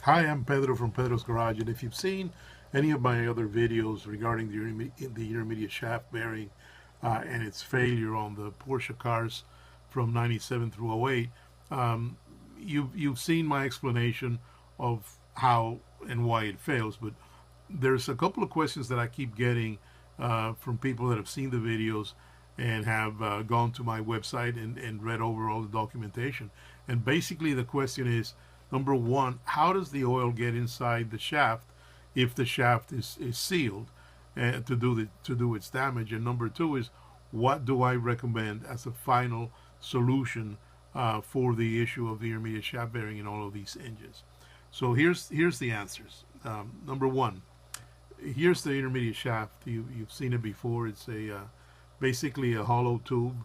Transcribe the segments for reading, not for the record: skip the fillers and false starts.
Hi, I'm Pedro from Pedro's Garage, and if you've seen any of my other videos regarding the intermediate shaft bearing and its failure on the Porsche cars from 97 through '08, um, you've seen my explanation of how and why it fails. But there's a couple of questions that I keep getting from people that have seen the videos and have gone to my website and read over all the documentation. And basically, the question is, number one, how does the oil get inside the shaft if the shaft is sealed to do its damage? And number two is, what do I recommend as a final solution for the issue of the intermediate shaft bearing in all of these engines? So here's the answers. Number one, here's the intermediate shaft. You've seen it before. It's basically a hollow tube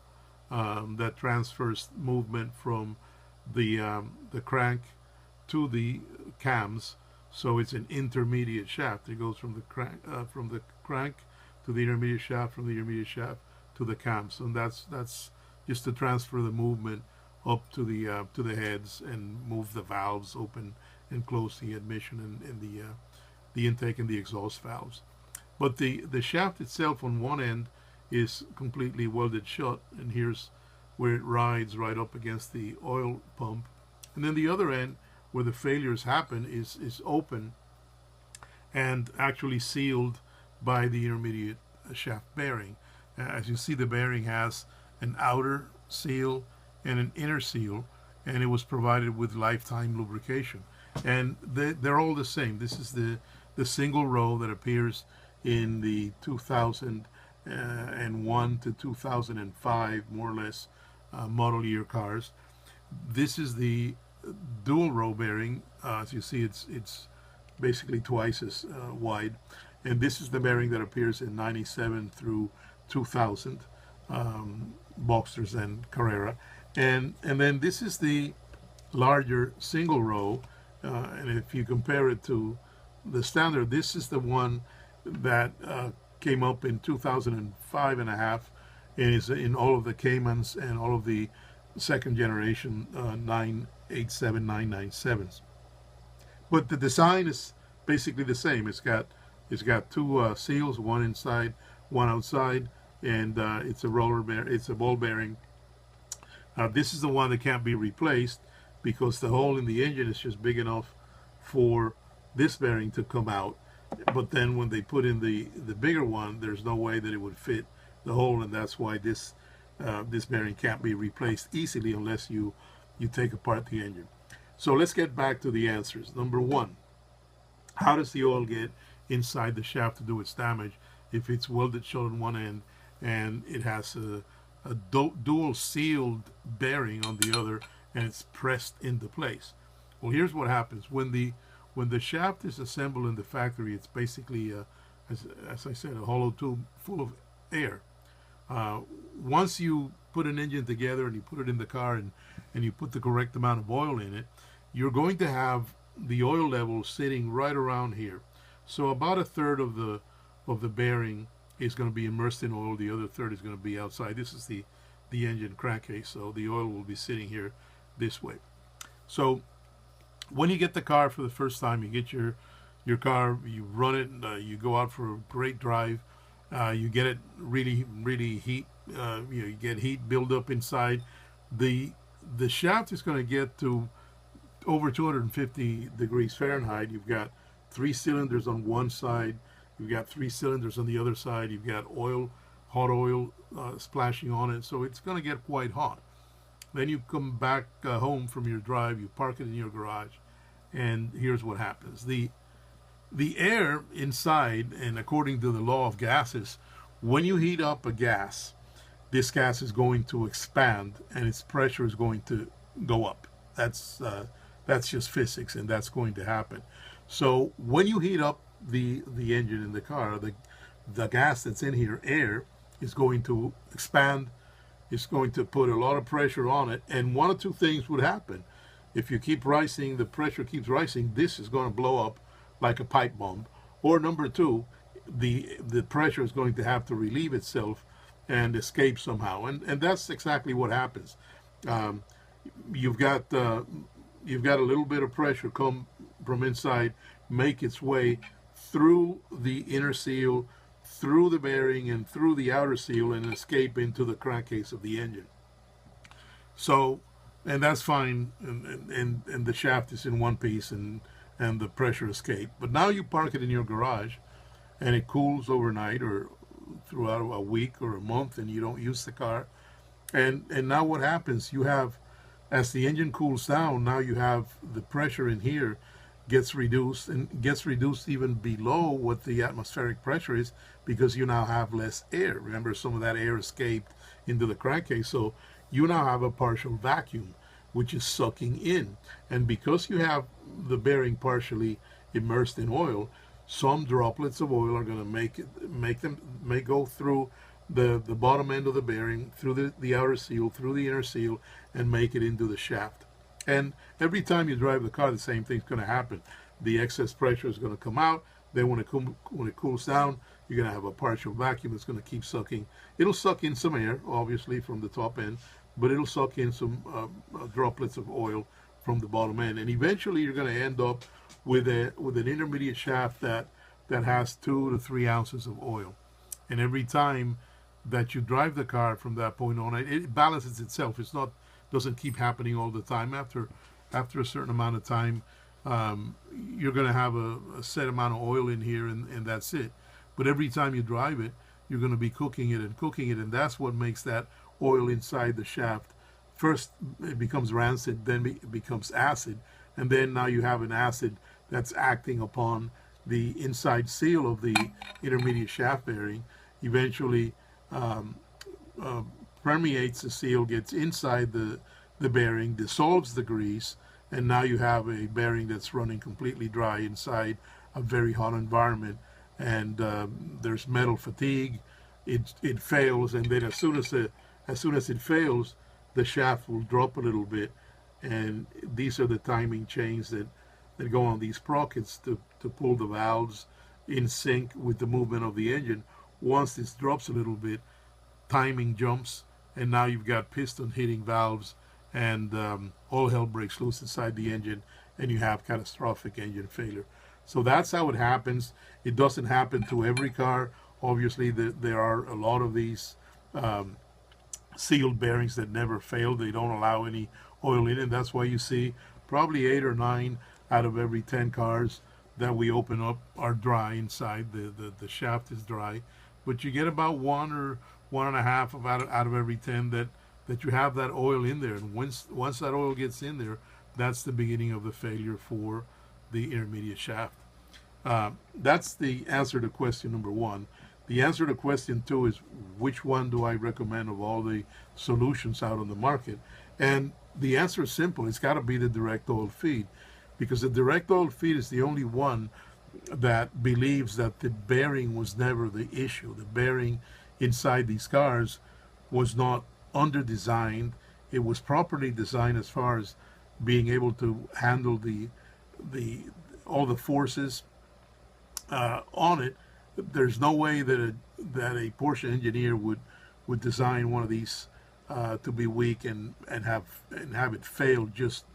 that transfers movement from the crank to the cams. So it's an intermediate shaft. It goes from the crank to the intermediate shaft, from the intermediate shaft to the cams. And that's just to transfer the movement up to the heads and move the valves, open and close the admission and the intake and the exhaust valves. But the shaft itself on one end is completely welded shut, and here's where it rides right up against the oil pump. And then the other end, where the failures happen, is open and actually sealed by the intermediate shaft bearing. As you see, the bearing has an outer seal and an inner seal, and it was provided with lifetime lubrication. And they're all the same. This is the single row that appears in the 2001 to 2005, more or less, model year cars. This is the dual row bearing. As you see, it's basically twice as wide, and this is the bearing that appears in 97 through 2000 Boxsters and Carrera, and then this is the larger single row, and if you compare it to the standard, this is the one that came up in 2005 and a half, and is in all of the Caymans and all of the second generation 987, 997s. But the design is basically the same. It's got two seals, one inside, one outside, and it's a it's a ball bearing. This is the one that can't be replaced because the hole in the engine is just big enough for this bearing to come out. But then when they put in the bigger one, there's no way that it would fit the hole, and that's why this bearing can't be replaced easily unless you take apart the engine. So let's get back to the answers. Number one, how does the oil get inside the shaft to do its damage if it's welded shut on one end and it has a dual sealed bearing on the other, and it's pressed into place? Well, here's what happens when the shaft is assembled in the factory. It's basically as I said, a hollow tube full of air. Once you put an engine together and you put it in the car and you put the correct amount of oil in it, you're going to have the oil level sitting right around here. So about a third of the bearing is going to be immersed in oil. The other third is going to be outside. This is the engine crankcase, so the oil will be sitting here this way. So when you get the car for the first time, you get your car, you run it, you go out for a great drive, you get it really heat, you get heat build up inside. The shaft is going to get to over 250 degrees Fahrenheit. You've got 3 cylinders on one side, you've got 3 cylinders on the other side, you've got hot oil splashing on it, so it's going to get quite hot. Then you come back home from your drive, you park it in your garage, and here's what happens. The air inside, and according to the law of gases, when you heat up a gas, this gas is going to expand and its pressure is going to go up. That's just physics, and that's going to happen. So when you heat up the engine in the car, the gas that's in here, air, is going to expand. It's going to put a lot of pressure on it, and one of two things would happen. If you keep rising, the pressure keeps rising, this is going to blow up like a pipe bomb. Or number two, the pressure is going to have to relieve itself and escape somehow, and that's exactly what happens. You've got a little bit of pressure come from inside make its way through the inner seal, through the bearing, and through the outer seal, and escape into the crankcase of the engine. So, and that's fine, and the shaft is in one piece, and the pressure escape. But now you park it in your garage, and it cools overnight or throughout a week or a month, and you don't use the car. And now what happens? You have, as the engine cools down, now you have the pressure in here gets reduced, and gets reduced even below what the atmospheric pressure is, because you now have less air. Remember, some of that air escaped into the crankcase, so you now have a partial vacuum, which is sucking in. And because you have the bearing partially immersed in oil, some droplets of oil are going to may go through the bottom end of the bearing, through the outer seal, through the inner seal, and make it into the shaft. And every time you drive the car, the same thing's going to happen. The excess pressure is going to come out. Then when it cools down, you're going to have a partial vacuum that's going to keep sucking. It'll suck in some air, obviously, from the top end, but it'll suck in some droplets of oil from the bottom end. And eventually you're going to end up with an intermediate shaft that has 2 to 3 ounces of oil. And every time that you drive the car from that point on, it balances itself. Doesn't keep happening all the time. After a certain amount of time, you're going to have a set amount of oil in here, and that's it. But every time you drive it, you're going to be cooking it, and that's what makes that oil inside the shaft. First, it becomes rancid, then it becomes acid, and then now you have an acid that's acting upon the inside seal of the intermediate shaft bearing. Eventually, permeates the seal, gets inside the bearing, dissolves the grease, and now you have a bearing that's running completely dry inside a very hot environment. And there's metal fatigue. It fails, and then as soon as it fails, the shaft will drop a little bit. And these are the timing chains that go on these sprockets to pull the valves in sync with the movement of the engine. Once this drops a little bit, timing jumps, and now you've got piston hitting valves, and all hell breaks loose inside the engine, and you have catastrophic engine failure. So that's how it happens. It doesn't happen to every car. Obviously, there are a lot of these sealed bearings that never fail. They don't allow any oil in, and that's why you see probably 8 or 9 out of every 10 cars that we open up are dry inside. The shaft is dry, but you get about 1 or 1.5 out of every 10 that you have that oil in there. And once that oil gets in there, that's the beginning of the failure for the intermediate shaft. That's the answer to question number 1. The answer to question 2 is, which one do I recommend of all the solutions out on the market? And the answer is simple. It's got to be the direct oil feed, because the direct oil feed is the only one that believes that the bearing was never the issue. The bearing inside these cars was not under-designed. It was properly designed as far as being able to handle all the forces on it. There's no way that a Porsche engineer would design one of these to be weak and have it fail just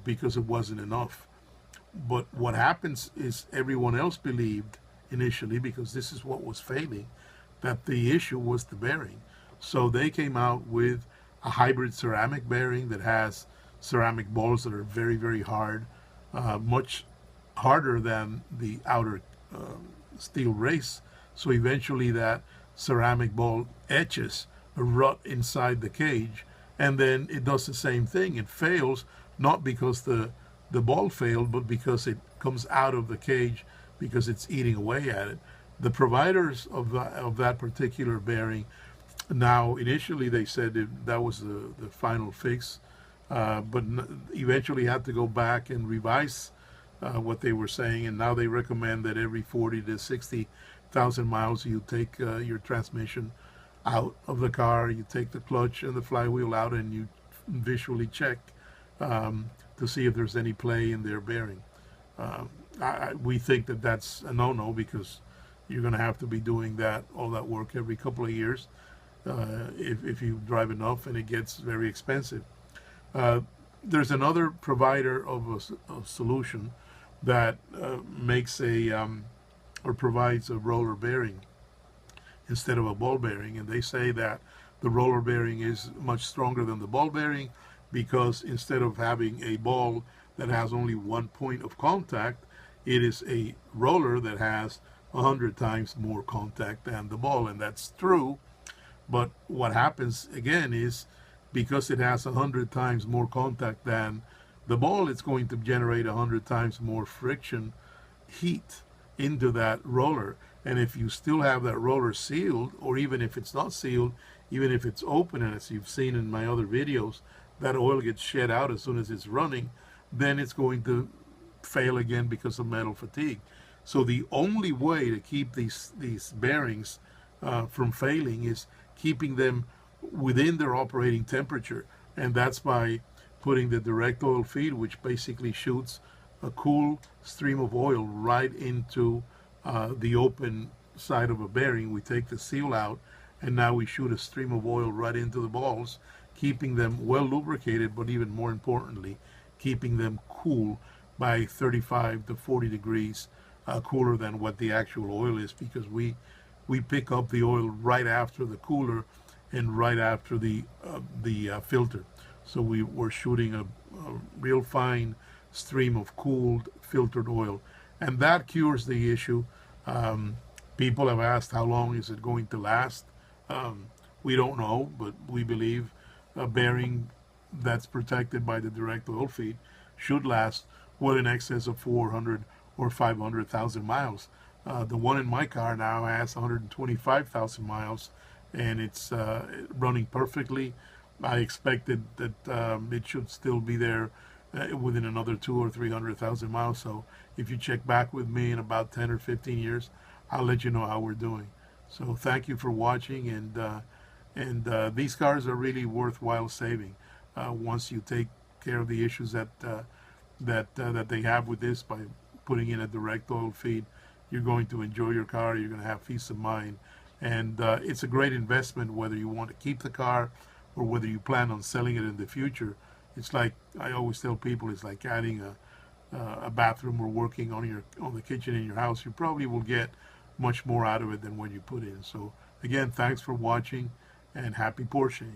because it wasn't enough. But what happens is, everyone else believed initially, because this is what was failing, that the issue was the bearing. So they came out with a hybrid ceramic bearing that has ceramic balls that are very, very hard, much harder than the outer steel race. So eventually that ceramic ball etches a rut inside the cage, and then it does the same thing. It fails, not because the ball failed, but because it comes out of the cage, because it's eating away at it. The providers of that particular bearing, now initially they said that was the final fix, but eventually had to go back and revise what they were saying, and now they recommend that every 40 to 60,000 miles you take your transmission out of the car, you take the clutch and the flywheel out, and you visually check to see if there's any play in their bearing. We think that that's a no-no, because you're going to have to be doing all that work every couple of years if you drive enough, and it gets very expensive. There's another provider of a solution that makes a or provides a roller bearing instead of a ball bearing, and they say that the roller bearing is much stronger than the ball bearing because instead of having a ball that has only one point of contact, it is a roller that has 100 times more contact than the ball, and that's true. But what happens again is because it has 100 times more contact than the ball, it's going to generate 100 times more friction, heat into that roller. And if you still have that roller sealed, or even if it's not sealed, even if it's open, and as you've seen in my other videos, that oil gets shed out as soon as it's running, then it's going to fail again because of metal fatigue. So the only way to keep these bearings from failing is keeping them within their operating temperature, and that's by putting the direct oil feed, which basically shoots a cool stream of oil right into the open side of a bearing. We take the seal out, and now we shoot a stream of oil right into the balls, keeping them well lubricated, but even more importantly, keeping them cool by 35 to 40 degrees cooler than what the actual oil is, because we pick up the oil right after the cooler and right after the filter. So we're shooting a real fine stream of cooled filtered oil, and that cures the issue. People have asked how long is it going to last. We don't know, but we believe a bearing that's protected by the direct oil feed should last well in excess of 400 or 500,000 miles. The one in my car now has 125,000 miles, and it's running perfectly. I expected that it should still be there within another 200,000 or 300,000 miles. So if you check back with me in about 10 or 15 years, I'll let you know how we're doing. So thank you for watching, and these cars are really worthwhile saving once you take care of the issues that they have with this by putting in a direct oil feed. You're going to enjoy your car. You're going to have peace of mind, and it's a great investment whether you want to keep the car or whether you plan on selling it in the future. It's like I always tell people, it's like adding a bathroom or working on the kitchen in your house. You probably will get much more out of it than what you put in. So again, thanks for watching, and happy Porscheing.